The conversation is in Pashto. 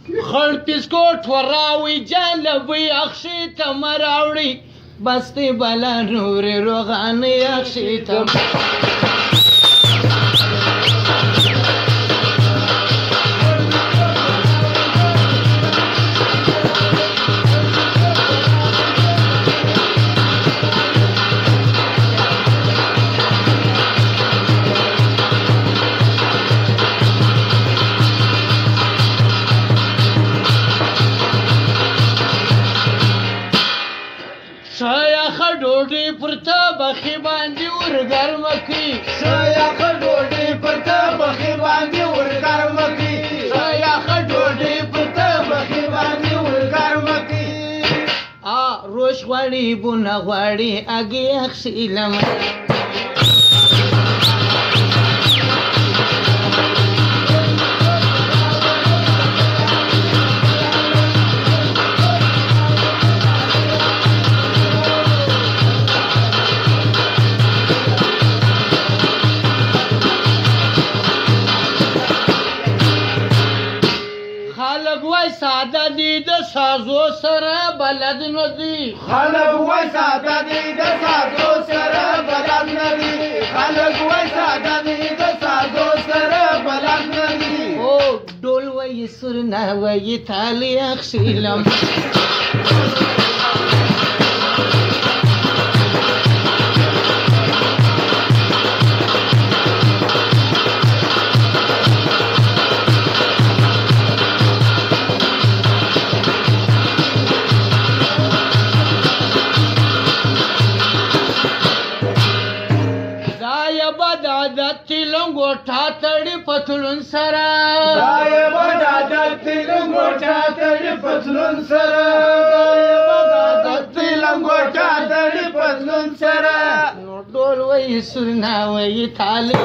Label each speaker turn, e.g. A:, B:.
A: خړ پیسکوټ وراوي جلبي اخشي تم راوړي بستې بلا نورې روغانې اخشي تم شایخه ډوډۍ پر تبخې باندې ورګرمه کړي
B: شایخه ډوډۍ پر تبخې باندې ورګرمه کړي شایخه ډوډۍ پر تبخې باندې ورګرمه کړي
A: روش غواړي بونه غواړي اګې اخشي لمه خلق وای ساده دي د سازو سره بلد نه دي
B: خلق وای ساده دي د سازو سره بلد نه دي خلق وای ساده دي د سازو سره بلد نه دي
A: او ډول وای سرنا وای تالي اخشیلم لنګوټه تړي پتلون سره
B: دایب عادت لنګوټه تړي پتلون سره دایب عادت لنګوټه تړي پتلون سره
A: نو ډول وای سرنا وای تالي